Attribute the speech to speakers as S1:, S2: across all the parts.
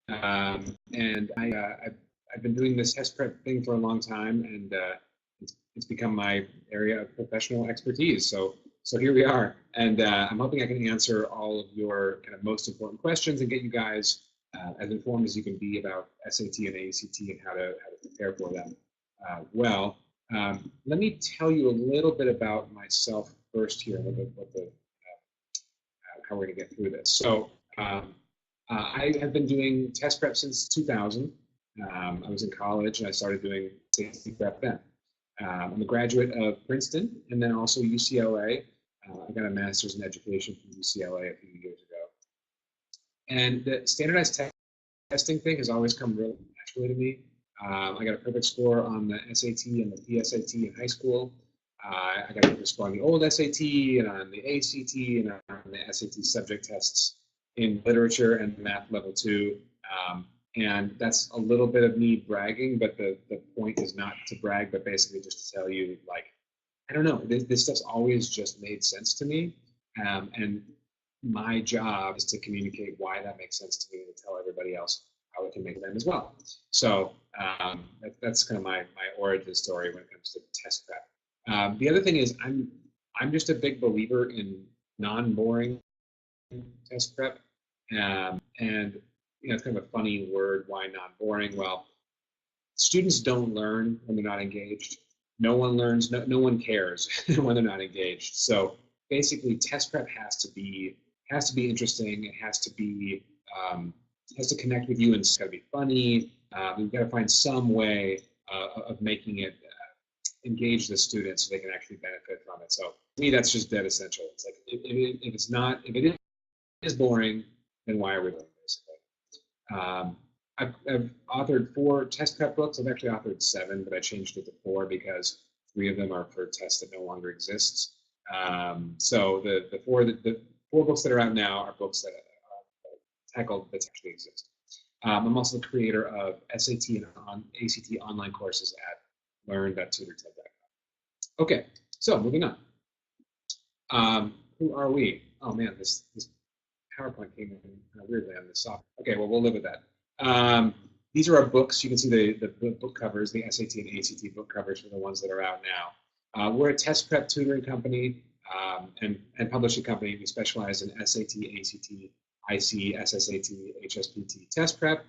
S1: and I've been doing this test prep thing for a long time, and it's become my area of professional expertise. So here we are, and I'm hoping I can answer all of your kind of most important questions and get you guys as informed as you can be about SAT and ACT and how to prepare for them. Let me tell you a little bit about myself first here, a little bit what how we're going to get through this. So I have been doing test prep since 2000. I was in college and I started doing SAT prep then. I'm a graduate of Princeton and then also UCLA. I got a master's in education from UCLA a few years ago. And the standardized testing thing has always come really naturally to me. I got a perfect score on the SAT and the PSAT in high school. I got a perfect score on the old SAT and on the ACT and on the SAT subject tests in literature and math level 2. And that's a little bit of me bragging, but the point is not to brag, but basically just to tell you, like, I don't know, this stuff's always just made sense to me. And my job is to communicate why that makes sense to me and tell everybody else how it can make them as well. So that's kind of my origin story when it comes to test prep. The other thing is I'm just a big believer in non-boring test prep. And you know, it's kind of a funny word, why non-boring? Well, students don't learn when they're not engaged. No one learns, no one cares when they're not engaged. So basically test prep has to be interesting. It has to be has to connect with you, and it's got to be funny. We've got to find some way of making it engage the students so they can actually benefit from it. So to me, that's just dead essential. It's like if it is boring, then why are we doing it, basically? I've authored 4 test prep books. I've actually authored 7, but I changed it to 4 because 3 of them are for tests that no longer exist. So the 4 books that are out now are books that tackle that actually exist. I'm also the creator of SAT and ACT online courses at learn.tutorted.com. Okay, so moving on. Who are we? Oh man, this PowerPoint came in weirdly on this software. Okay, well, we'll live with that. These are our books. You can see the book covers, the SAT and ACT book covers for the ones that are out now. We're a test prep tutoring company and publishing company. We specialize in SAT, ACT, IC, SSAT, HSPT test prep.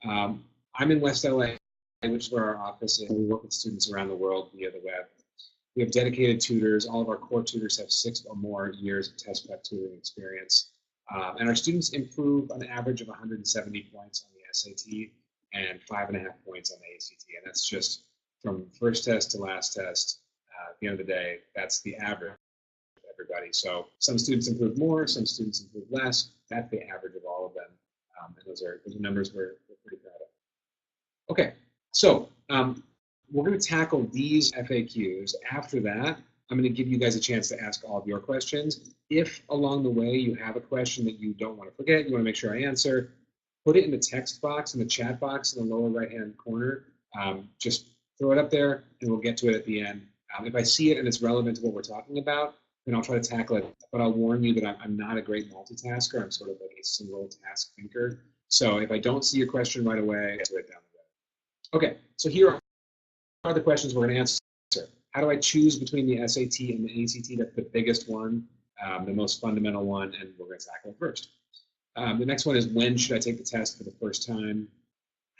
S1: I'm in West LA, which is where our office is. We work with students around the world via the web. We have dedicated tutors. All of our core tutors have 6 or more years of test prep tutoring experience. And our students improve an average of 170 points on the SAT and 5.5 points on the ACT. And that's just from first test to last test. At the end of the day, that's the average of everybody. So some students improve more, some students improve less. That's the average of all of them. And those are numbers we're pretty proud of. Okay, so we're going to tackle these FAQs. After that, I'm going to give you guys a chance to ask all of your questions. If along the way you have a question that you don't want to forget, you want to make sure I answer, put it in the text box, in the chat box in the lower right-hand corner. Just throw it up there, and we'll get to it at the end. If I see it and it's relevant to what we're talking about, then I'll try to tackle it. But I'll warn you that I'm not a great multitasker. I'm sort of like a single task thinker. So if I don't see your question right away, I'll get to it down the road. Okay, so here are the questions we're going to answer. How do I choose between the SAT and the ACT? That's the biggest one, the most fundamental one, and we're going to tackle it first. The next one is, when should I take the test for the first time?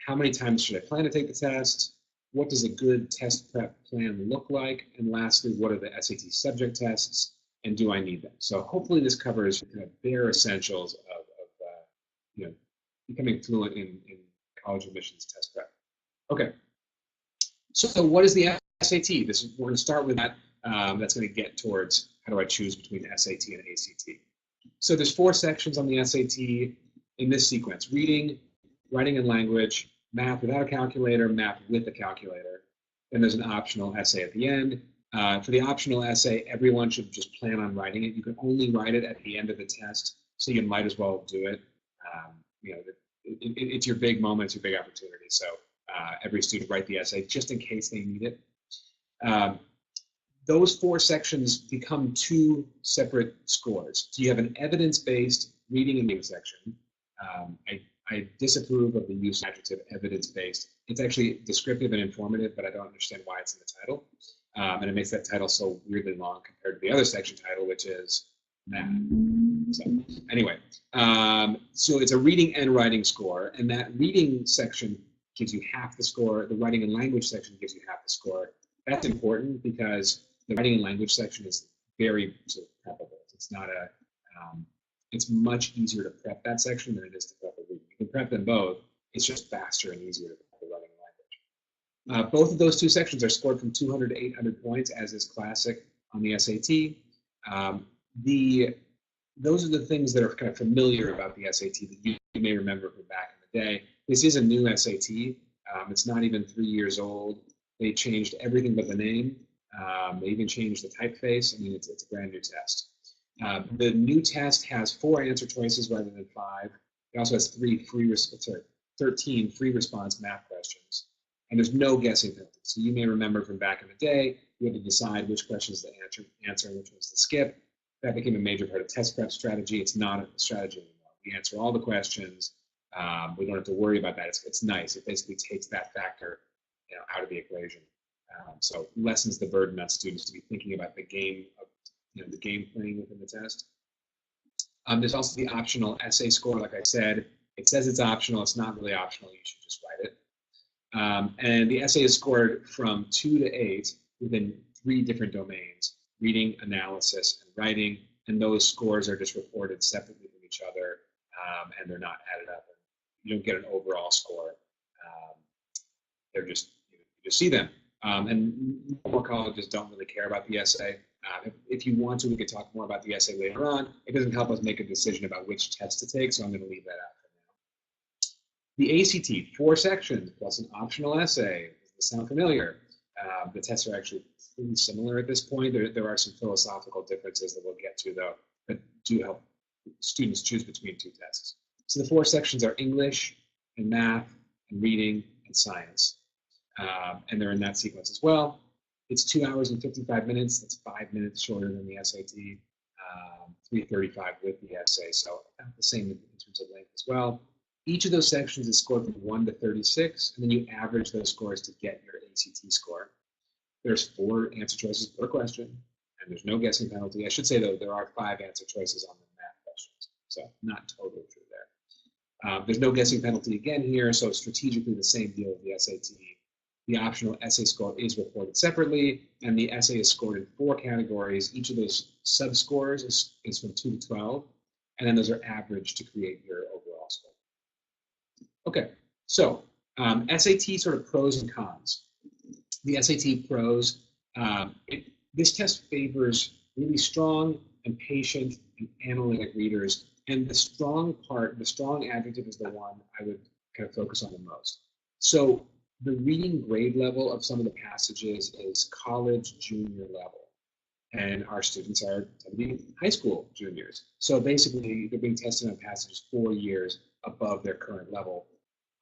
S1: How many times should I plan to take the test? What does a good test prep plan look like? And lastly, what are the SAT subject tests, and do I need them? So hopefully this covers kind of bare essentials of you know, becoming fluent in college admissions test prep. Okay. So what is the SAT? We're going to start with that. That's going to get towards how do I choose between SAT and ACT. So there's 4 sections on the SAT in this sequence: reading, writing and language, math without a calculator, math with a calculator. Then there's an optional essay at the end. For the optional essay, everyone should just plan on writing it. You can only write it at the end of the test, so you might as well do it. You know, it's your big moment, it's your big opportunity. So every student write the essay just in case they need it. Those 4 sections become 2 separate scores. So you have an evidence-based reading and reading section. I I disapprove of the use of adjective evidence-based. It's actually descriptive and informative, but I don't understand why it's in the title. And it makes that title so weirdly long compared to the other section title, which is math. So anyway, so it's a reading and writing score, and that reading section gives you half the score. The writing and language section gives you half the score. That's important because the writing and language section is very sort of preppable. It's not a, it's much easier to prep that section than it is to prep a reading. You can prep them both. It's just faster and easier to prep the writing and language. Both of those two sections are scored from 200 to 800 points, as is classic on the SAT. Those are the things that are kind of familiar about the SAT that you may remember from back in the day. This is a new SAT. It's not even 3 years old. They changed everything but the name. They even changed the typeface. I mean, it's a brand new test. The new test has 4 answer choices rather than 5. It also has 13 free response math questions. And there's no guessing penalty. So you may remember from back in the day, you had to decide which questions to answer and which ones to skip. That became a major part of test prep strategy. It's not a strategy anymore. We answer all the questions. We don't have to worry about that. It's nice. It basically takes that factor, out of the equation. So lessens the burden on students to be thinking about the game of, the game playing within the test. There's also the optional essay score. Like I said, it says it's optional. It's not really optional. You should just write it. And the essay is scored from 2 to 8 within 3 different domains: reading, analysis, and writing. And those scores are just reported separately from each other, and they're not added up. You don't get an overall score. They're just, you just see them. And more colleges don't really care about the essay. If you want to, we could talk more about the essay later on. It doesn't help us make a decision about which test to take, so I'm going to leave that out for now. The ACT, 4 sections plus an optional essay. Does this sound familiar? The tests are actually pretty similar at this point. There are some philosophical differences that we'll get to, though, that do help students choose between 2 tests. So the 4 sections are English and math and reading and science. And they're in that sequence as well. It's 2 hours and 55 minutes. That's 5 minutes shorter than the SAT. 3:35 with the essay, so about the same in terms of length as well. Each of those sections is scored from 1 to 36, and then you average those scores to get your ACT score. There's 4 answer choices per question, and there's no guessing penalty. I should say, though, there are 5 answer choices on the math questions, so not totally true there. There's no guessing penalty again here, so strategically the same deal with the SAT. The optional essay score is reported separately, and the essay is scored in 4 categories. Each of those sub-scores is from 2 to 12, and then those are averaged to create your overall score. Okay, so SAT sort of pros and cons. The SAT pros, this test favors really strong and patient and analytic readers, and the strong adjective is the one I would kind of focus on the most. So the reading grade level of some of the passages is college junior level, and our students are tend to be high school juniors. So basically, they're being tested on passages 4 years above their current level,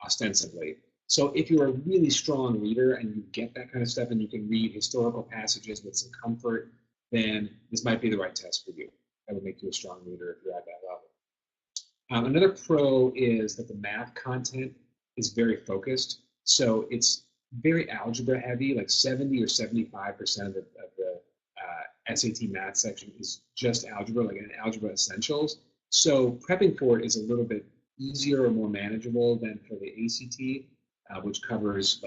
S1: ostensibly. So if you're a really strong reader and you get that kind of stuff and you can read historical passages with some comfort, then this might be the right test for you. That would make you a strong reader if you're at that level. Another pro is that the math content is very focused. So it's very algebra heavy, like 70 or 75% of the SAT math section is just algebra, like an algebra essentials. So prepping for it is a little bit easier or more manageable than for the ACT, which covers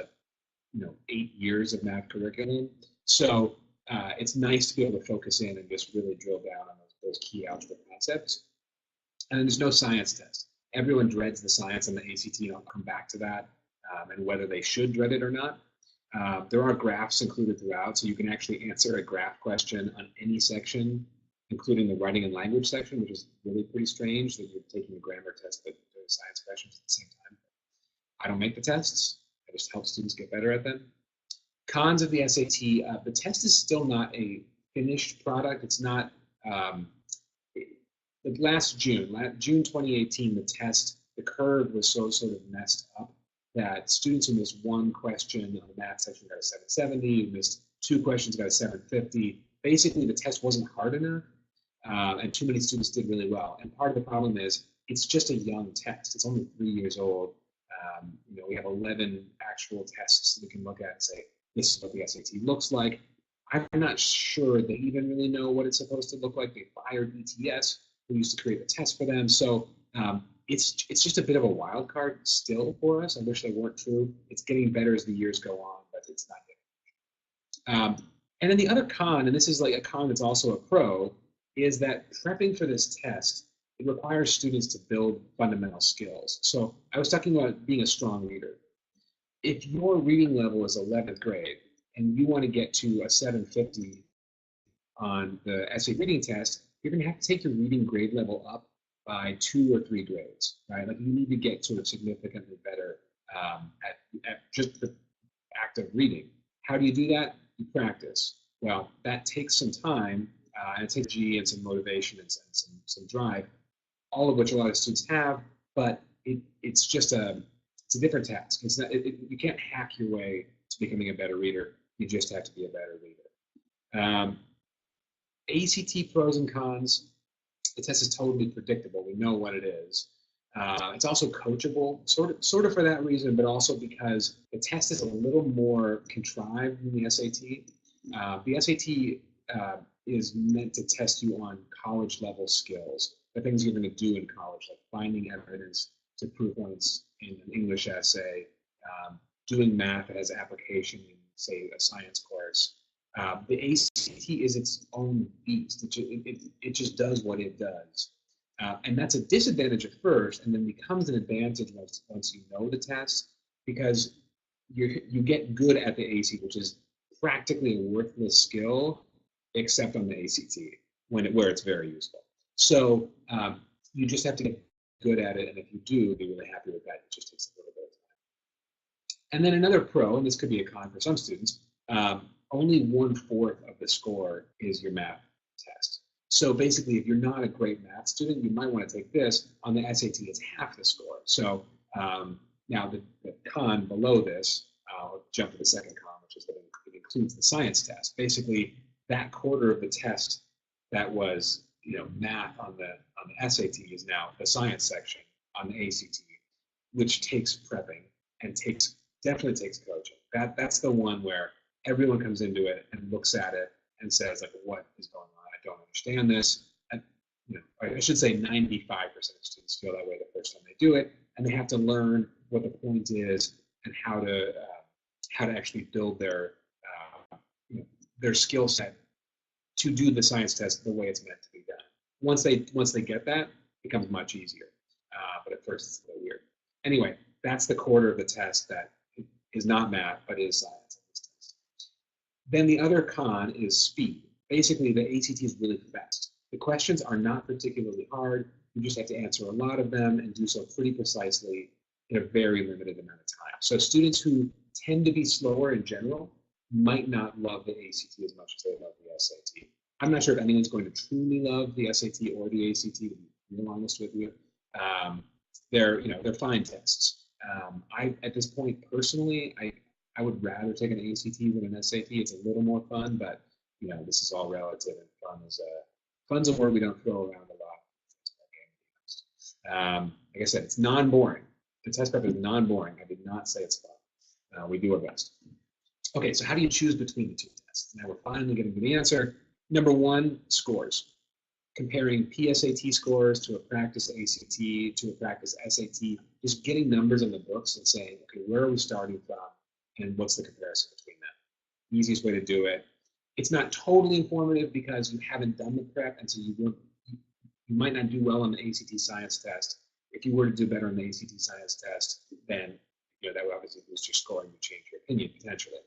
S1: 8 years of math curriculum. So it's nice to be able to focus in and just really drill down on those key algebra concepts. And then there's no science test. Everyone dreads the science on the ACT, and I'll come back to that. And whether they should dread it or not. There are graphs included throughout, so you can actually answer a graph question on any section, including the writing and language section, which is really pretty strange that you're taking a grammar test but doing science questions at the same time. I don't make the tests. I just help students get better at them. Cons of the SAT, the test is still not a finished product. It's not, like last June 2018, the curve was so sort of messed up that students who missed 1 question on the math section got a 770, who missed 2 questions got a 750. Basically, the test wasn't hard enough, and too many students did really well. And part of the problem is it's just a young test. It's only 3 years old. We have 11 actual tests that we can look at and say, this is what the SAT looks like. I'm not sure they even really know what it's supposed to look like. They fired ETS, who used to create the test for them. So it's just a bit of a wild card still for us. I wish they weren't true. It's getting better as the years go on, but it's not yet. And then the other con, and this is like a con that's also a pro, is that prepping for this test, it requires students to build fundamental skills. So I was talking about being a strong reader. If your reading level is 11th grade and you want to get to a 750 on the essay reading test, you're going to have to take your reading grade level up by 2 or 3 grades, right? Like you need to get sort of significantly better at just the act of reading. How do you do that? You practice. Well, that takes some time, and it takes G and some motivation and some drive, all of which a lot of students have, but it's just a different task. It's not, you can't hack your way to becoming a better reader. You just have to be a better reader. ACT pros and cons. The test is totally predictable. We know what it is. It's also coachable, sort of for that reason, but also because the test is a little more contrived than the SAT. The SAT is meant to test you on college-level skills, the things you're going to do in college, like finding evidence to prove points in an English essay, doing math that has application in, say, a science course. The ACT is its own beast. It just does what it does. And that's a disadvantage at first, and then becomes an advantage once you know the test, because you get good at the ACT, which is practically a worthless skill, except on the ACT, where it's very useful. So you just have to get good at it, and if you do, be really happy with that. It just takes a little bit of time. And then another pro, and this could be a con for some students, only 1/4 of the score is your math test. So basically, if you're not a great math student, you might want to take this. On the SAT, it's half the score. So now the con below this, I'll jump to the second con, which is that it includes the science test. Basically, that quarter of the test that was math on the SAT is now the science section on the ACT, which takes prepping and definitely takes coaching. That's the one where everyone comes into it and looks at it and says, like, what is going on? I don't understand this. And, I should say 95% of students feel that way the first time they do it, and they have to learn what the point is and how to actually build their skill set to do the science test the way it's meant to be done. Once they get that, it becomes much easier. But at first, it's a little weird. Anyway, that's the quarter of the test that is not math, but is science. Then the other con is speed. Basically, the ACT is really fast. The questions are not particularly hard. You just have to answer a lot of them and do so pretty precisely in a very limited amount of time. So students who tend to be slower in general might not love the ACT as much as they love the SAT. I'm not sure if anyone's going to truly love the SAT or the ACT, to be real honest with you. They're fine tests. At this point, personally, I would rather take an ACT than an SAT. It's a little more fun, but this is all relative, and fun's a word we don't throw around a lot. Like I said, it's non-boring. The test prep is non-boring. I did not say it's fun. We do our best. Okay, so how do you choose between the two tests? Now we're finally getting to the answer. Number one, scores. Comparing PSAT scores to a practice ACT to a practice SAT, just getting numbers in the books and saying, okay, where are we starting from? And what's the comparison between them? Easiest way to do it. It's not totally informative because you haven't done the prep, and so you might not do well on the ACT science test. If you were to do better on the ACT science test, then that would obviously boost your score and you change your opinion potentially.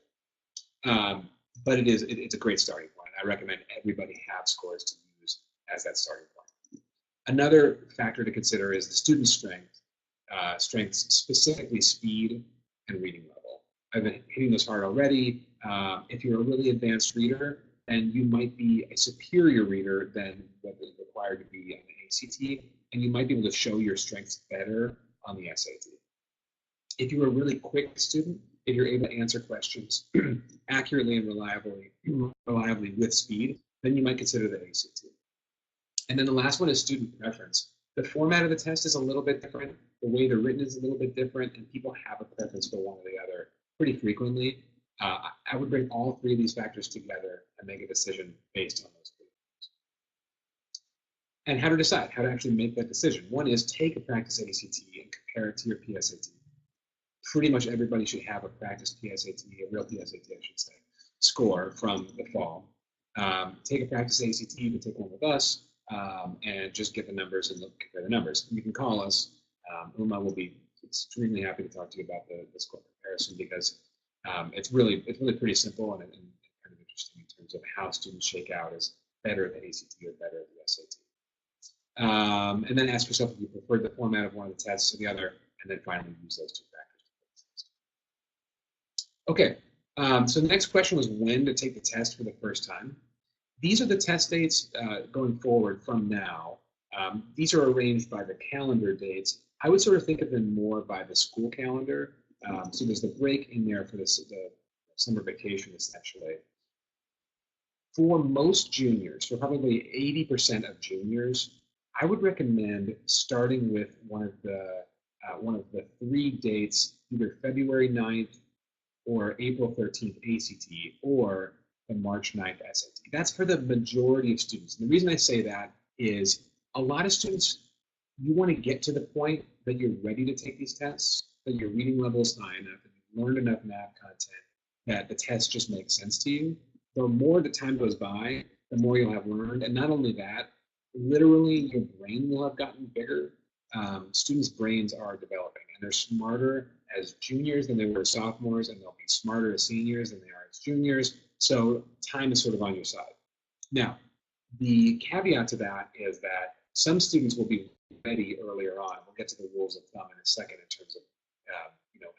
S1: But it's a great starting point. I recommend everybody have scores to use as that starting point. Another factor to consider is the student strengths, specifically speed and reading level. I've been hitting this hard already. If you're a really advanced reader, then you might be a superior reader than what is required to be on the ACT, and you might be able to show your strengths better on the SAT. If you're a really quick student, if you're able to answer questions accurately and reliably with speed, then you might consider the ACT. And then the last one is student preference. The format of the test is a little bit different. The way they're written is a little bit different, and people have a preference for one or the other pretty frequently. I would bring all three of these factors together and make a decision based on those three. And how to decide, how to actually make that decision. One is take a practice ACT and compare it to your PSAT. Pretty much everybody should have a practice PSAT, a real PSAT, I should say, score from the fall. Take a practice ACT, you can take one with us, and just get the numbers and compare the numbers. You can call us. Uma will be extremely happy to talk to you about the score comparison because it's really pretty simple and kind of interesting in terms of how students shake out as better at the ACT or better at the SAT. And then ask yourself if you prefer the format of one of the tests or the other, and then finally use those two factors. Okay, so the next question was when to take the test for the first time. These are the test dates going forward from now. These are arranged by the calendar dates. I would sort of think of them more by the school calendar. So there's the break in there for the summer vacation, essentially. For most juniors, for probably 80% of juniors, I would recommend starting with one of the three dates, either February 9th or April 13th ACT or the March 9th SAT. That's for the majority of students. And the reason I say that is a lot of students, you want to get to the point that you're ready to take these tests, that your reading level is high enough, that you've learned enough math content, that the test just makes sense to you. The more the time goes by, the more you'll have learned. And not only that, literally your brain will have gotten bigger. Students' brains are developing, and they're smarter as juniors than they were as sophomores, and they'll be smarter as seniors than they are as juniors. So time is sort of on your side. Now, the caveat to that is that some students will be ready earlier on. We'll get to the rules of thumb in a second in terms of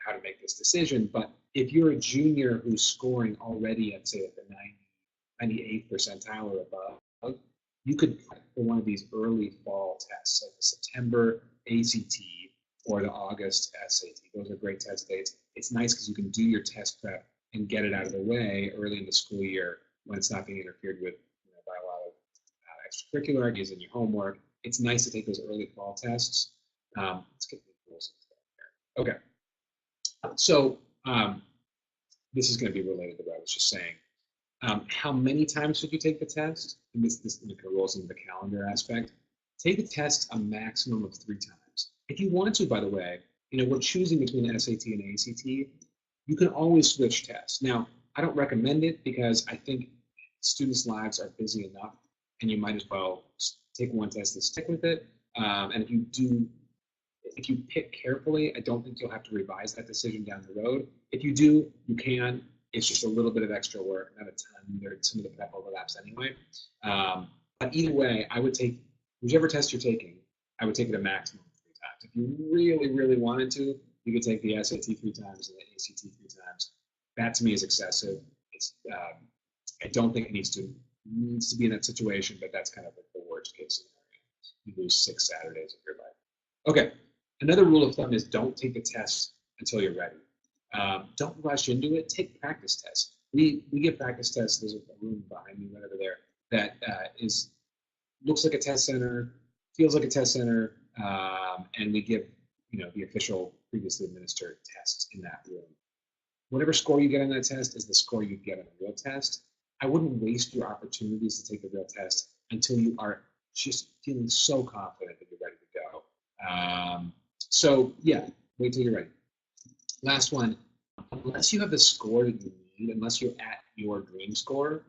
S1: how to make this decision. But if you're a junior who's scoring already at, say, at the 98th percentile or above, you could prep for one of these early fall tests, like the September ACT or the August SAT. Those are great test dates. It's nice because you can do your test prep and get it out of the way early in the school year when it's not being interfered with by a lot of extracurricular activities and your homework. It's nice to take those early fall tests. Let's get the rules there. Okay. So this is going to be related to what I was just saying. How many times should you take the test? And this rolls into the calendar aspect. Take the test a maximum of 3 times. If you want to, by the way, we're choosing between SAT and ACT. You can always switch tests. Now, I don't recommend it because I think students' lives are busy enough, and you might as well take one test and stick with it. And if you pick carefully, I don't think you'll have to revise that decision down the road. If you do, you can. It's just a little bit of extra work, not a ton. Some of the prep overlaps anyway. But either way, I would take whichever test you're taking, I would take it a maximum of 3 times. If you really, really wanted to, you could take the SAT 3 times and the ACT 3 times. That to me is excessive. It's I don't think it needs to be in that situation, but that's kind of like the worst case scenario. You lose 6 Saturdays of your life. Okay. Another rule of thumb is don't take the test until you're ready. Don't rush into it. Take practice tests. We give practice tests. There's a room behind me, right over there, that looks like a test center, feels like a test center, and we give the official previously administered tests in that room. Whatever score you get on that test is the score you get on a real test. I wouldn't waste your opportunities to take the real test until you are just feeling so confident that you're ready to go. So yeah, wait till you're ready. Last one, unless you have the score that you need, unless you're at your dream score,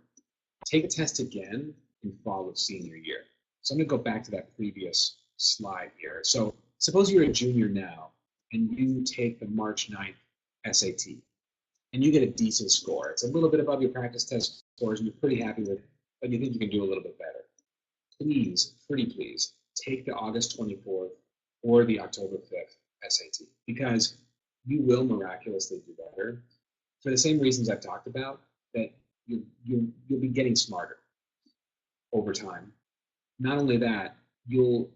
S1: take a test again in fall of senior year. So I'm going to go back to that previous slide here. So suppose you're a junior now and you take the March 9th SAT and you get a decent score. It's a little bit above your practice test scores and you're pretty happy with it, but you think you can do a little bit better. Please, pretty please, take the August 24th or the October 5th SAT because you will miraculously do better for the same reasons I've talked about, that you'll be getting smarter over time. Not only that, you'll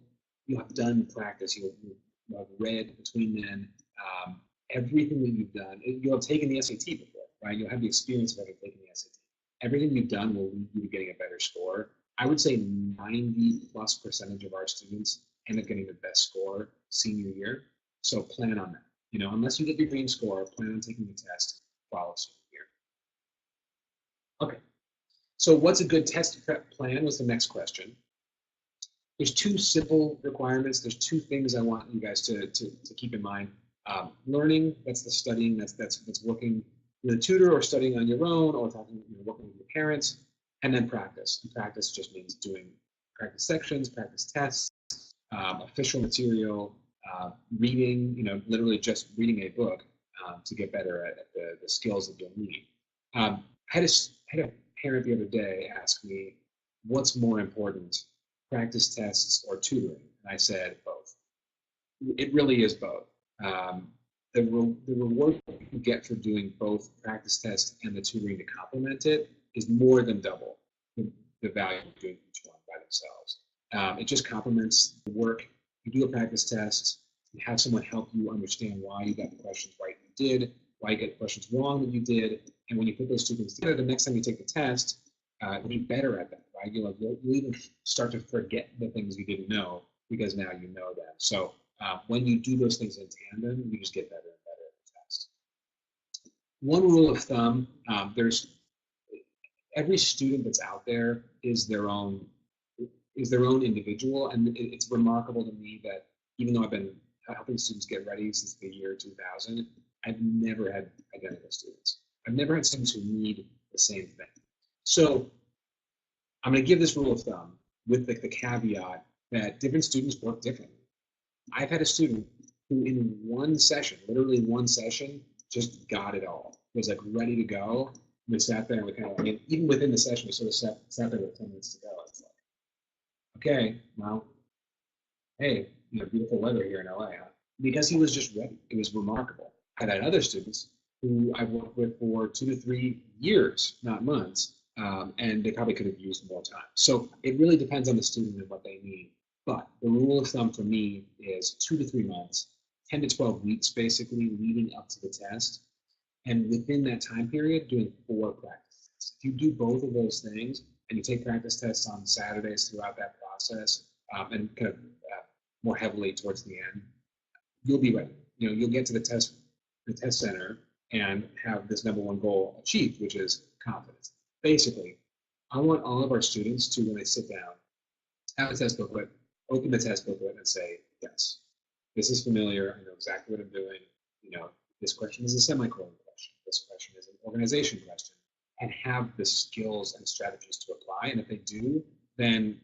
S1: have done practice, you'll have read between then, everything that you've done. You'll have taken the SAT before, right? You'll have the experience of having taken the SAT. Everything you've done will lead you to getting a better score. I would say 90+% of our students end up getting the best score senior year. So plan on that. You know, unless you get your dream score, plan on taking the test follow senior year. Okay. So what's a good test prep plan was the next question. There's two simple requirements. There's two things I want you guys to keep in mind. Learning, that's the studying, that's working with a tutor or studying on your own or talking, working with your parents, and then practice. And practice just means doing practice sections, practice tests, official material, reading, literally just reading a book to get better at the skills that you'll need. I had a parent the other day ask me, what's more important, practice tests or tutoring? And I said both. It really is both. The reward you get for doing both practice tests and the tutoring to complement it is more than double the value of doing each one by themselves. It just complements the work. You do a practice test, you have someone help you understand why you got the questions right you did, why you get the questions wrong that you did, and when you put those two things together, the next time you take the test, you'll be better at that, right? You'll even start to forget the things you didn't know because now you know them. So when you do those things in tandem, you just get better and better at the test. One rule of thumb, every student that's out there is their own individual, and it's remarkable to me that even though I've been helping students get ready since the year 2000, I've never had identical students. I've never had students who need the same thing. So I'm going to give this rule of thumb with the caveat that different students work differently. I've had a student who in one session, literally one session, just got it all. Was like ready to go. We sat there and we kind of, even within the session, we sort of sat there with 10 minutes to go. It's like, okay, well, hey, beautiful weather here in LA, huh? Because he was just ready. It was remarkable. I've had other students who I've worked with for 2 to 3 years, not months, and they probably could have used more time. So it really depends on the student and what they need. But the rule of thumb for me is 2 to 3 months, 10 to 12 weeks basically leading up to the test. And within that time period, doing 4 practice tests. If you do both of those things and you take practice tests on Saturdays throughout that process and kind of more heavily towards the end, you'll be ready. You'll get to the test center and have this number one goal achieved, which is confidence. Basically, I want all of our students to, when they sit down, have a test booklet, open the test booklet and say, yes, this is familiar. I know exactly what I'm doing. This question is a semicolon question. This question is an organization question, and have the skills and strategies to apply. And if they do, then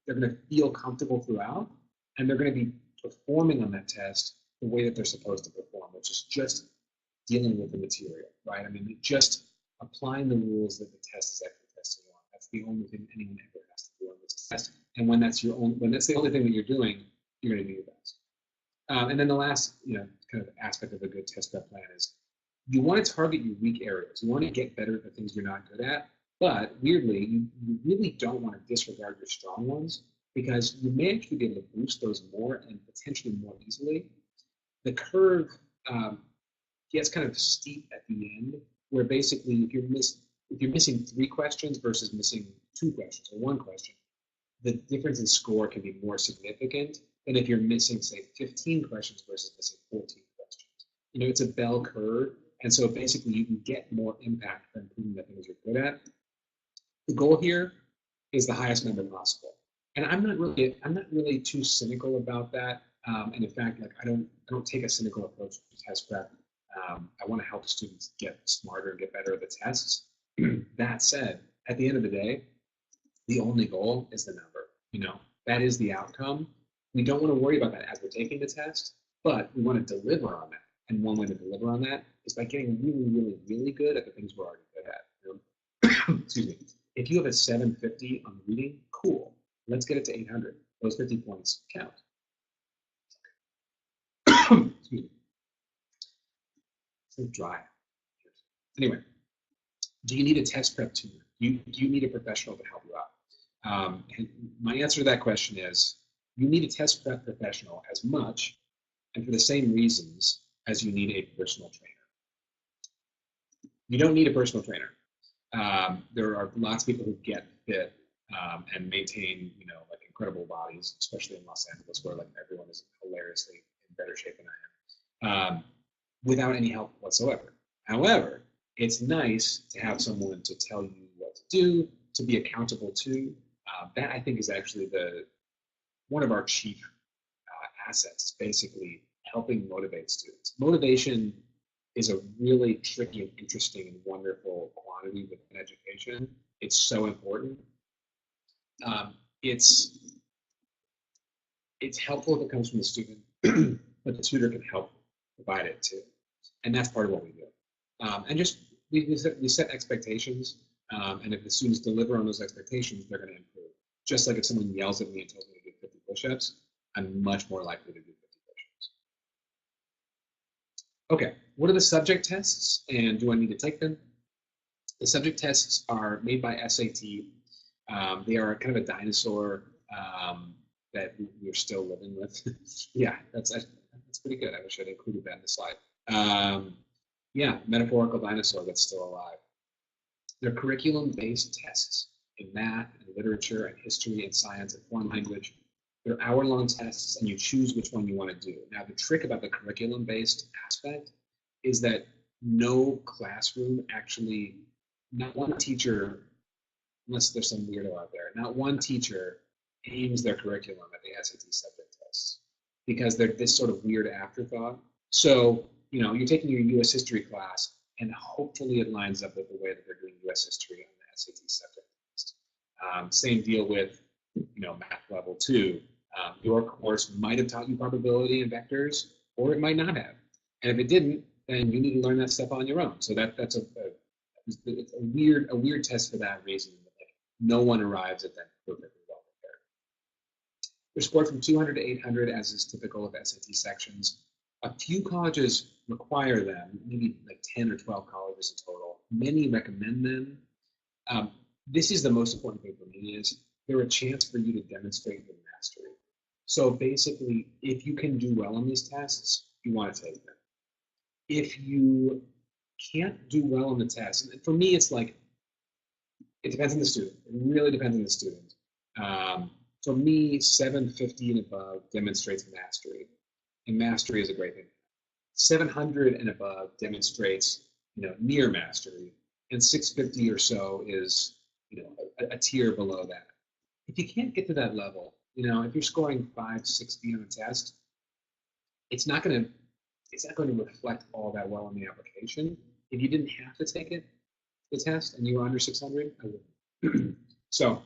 S1: they're going to feel comfortable throughout, and they're going to be performing on that test the way that they're supposed to perform, which is just dealing with the material, right? Just applying the rules that the test is actually testing on. That's the only thing anyone ever has to do on this test. And when that's the only thing that you're doing, you're going to do your best. And then the last, kind of aspect of a good test prep plan is you want to target your weak areas. You want to get better at the things you're not good at, but weirdly, you really don't want to disregard your strong ones because you may actually be able to boost those more and potentially more easily. The curve gets kind of steep at the end, where basically if you're missing 3 questions versus missing 2 questions or 1 question, the difference in score can be more significant than if you're missing, say, 15 questions versus missing 14 questions. It's a bell curve, and so basically you can get more impact from improving the things you're good at. The goal here is the highest number possible, and I'm not really too cynical about that. And in fact, I don't take a cynical approach to test prep. I want to help students get smarter and get better at the tests. That said, at the end of the day, the only goal is the number. That is the outcome. We don't want to worry about that as we're taking the test, but we want to deliver on that. And one way to deliver on that is by getting really, really, really good at the things we're already good at. Excuse me. If you have a 750 on reading, cool. Let's get it to 800. Those 50 points count. Excuse me. It's so dry. Anyway, do you need a test prep tutor? Do you need a professional to help you out? And my answer to that question is, you need a test prep professional as much and for the same reasons as you need a personal trainer. You don't need a personal trainer. There are lots of people who get fit and maintain, incredible bodies, especially in Los Angeles, where like everyone is hilariously in better shape than I am, without any help whatsoever. However, it's nice to have someone to tell you what to do, to be accountable to. That I think is actually one of our chief assets, basically helping motivate students. Motivation is a really tricky and interesting and wonderful quantity within education. It's so important. It's helpful if it comes from the student, but the tutor can help provide it too. And that's part of what we do. And just we set expectations, and if the students deliver on those expectations, they're going to improve. Just like if someone yells at me and tells me to do 50 push-ups, I'm much more likely to do 50 push-ups. Okay, what are the subject tests, and do I need to take them? The subject tests are made by SAT. They are kind of a dinosaur that we're still living with. Yeah, that's pretty good. I wish I'd included that in the slide. Yeah, metaphorical dinosaur that's still alive. They're curriculum-based tests in math and literature and history and science and foreign language. They're hour-long tests, and you choose which one you want to do. Now, the trick about the curriculum-based aspect is that no classroom actually, not one teacher, unless there's some weirdo out there, not one teacher aims their curriculum at the SAT subject tests because they're this sort of weird afterthought. So, you know, you're taking your U.S. history class, and hopefully it lines up with the way that they're doing U.S. history on the SAT subject test. Same deal with, you know, math level 2. Your course might have taught you probability and vectors, or it might not have. And if it didn't, then you need to learn that stuff on your own. So that's a weird test for that reason. No one arrives at that perfectly well prepared. They're scored from 200 to 800, as is typical of SAT sections. A few colleges require them, maybe like 10 or 12 colleges in total. Many recommend them. This is the most important thing for me, is they're a chance for you to demonstrate your mastery. So basically, if you can do well on these tests, you want to take them. If you can't do well on the test, and for me, it's like, it depends on the student. It really depends on the student. For me, 750 and above demonstrates mastery, and mastery is a great thing. 700 and above demonstrates, you know, near mastery, and 650 or so is, you know, a tier below that. If you can't get to that level, you know, if you're scoring 560 on a test, it's not going to reflect all that well on the application. If you didn't have to take it, the test, and you were under 600, I would. So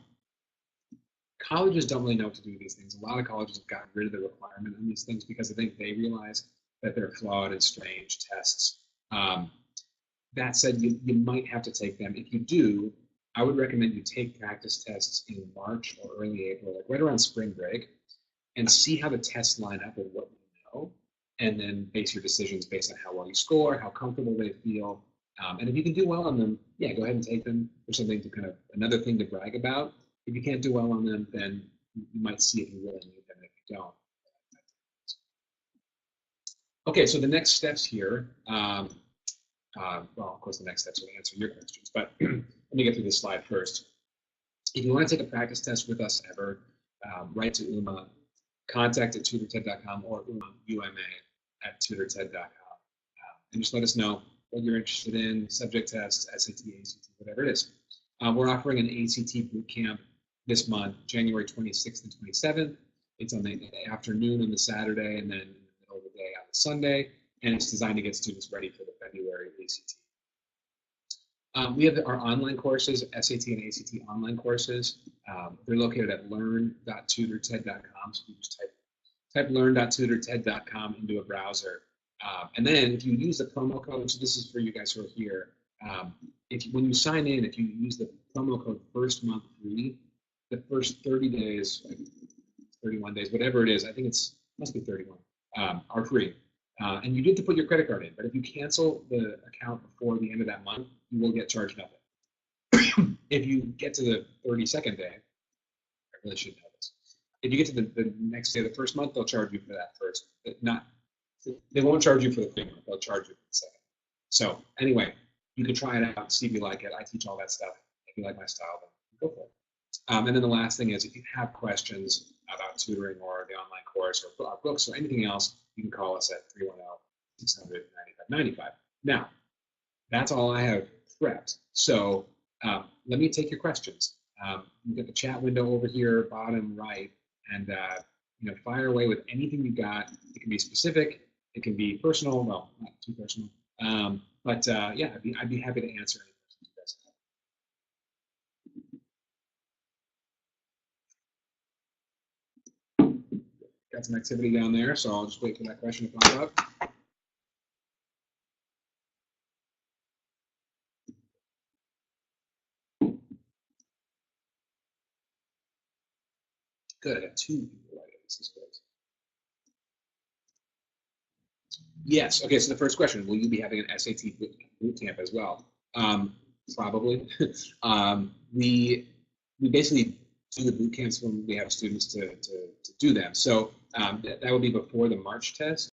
S1: colleges don't really know what to do with these things. A lot of colleges have gotten rid of the requirement on these things because I think they realize that they're flawed and strange tests. That said, you might have to take them. If you do, I would recommend you take practice tests in March or early April, like right around spring break, and see how the tests line up with what you know, and then base your decisions based on how well you score, how comfortable they feel. And if you can do well on them, yeah, go ahead and take them. There's something to kind of, another thing to brag about. If you can't do well on them, then you might see if you really need them. If you don't. Okay, so the next steps here, well, of course, the next steps will answer your questions, but let me get through this slide first. If you want to take a practice test with us ever, write to UMA, contact at tutorted.com or UMA at tutorted.com, and just let us know what you're interested in, subject tests, SAT, ACT, whatever it is. We're offering an ACT boot camp this month, January 26th and 27th. It's on the afternoon on the Saturday, and then in the middle of the day on the Sunday, and it's designed to get students ready for the February ACT. We have our online courses, SAT and ACT online courses. They're located at learn.tutorted.com, so you just type learn.tutorted.com into a browser. And then if you use the promo code, so this is for you guys who are here, when you sign in, if you use the promo code first month free, the first 30 days, 31 days, whatever it is, I think must be 31, are free. And you need to put your credit card in, but if you cancel the account before the end of that month, you will get charged nothing. If you get to the 32nd day, I really should know this. If you get to the next day of the first month, they'll charge you for that first. They won't charge you for the free month, they'll charge you for the second. So anyway, you can try it out, see if you like it. I teach all that stuff. If you like my style, then go for it. And then the last thing is, if you have questions about tutoring or the online course or our books or anything else, you can call us at 310-600-9595. Now, that's all I have prepped. So let me take your questions. You get the chat window over here, bottom right, and fire away with anything you got. It can be specific, it can be personal. Well, not too personal, but yeah, I'd be happy to answer any questions you guys have. Got some activity down there, so I'll just wait for that question to pop up. Good, I got 2 people writing. This is great. Yes. Okay. So the first question: will you be having an SAT boot camp as well? Probably. We basically do the boot camps when we have students to do them. So that would be before the March test.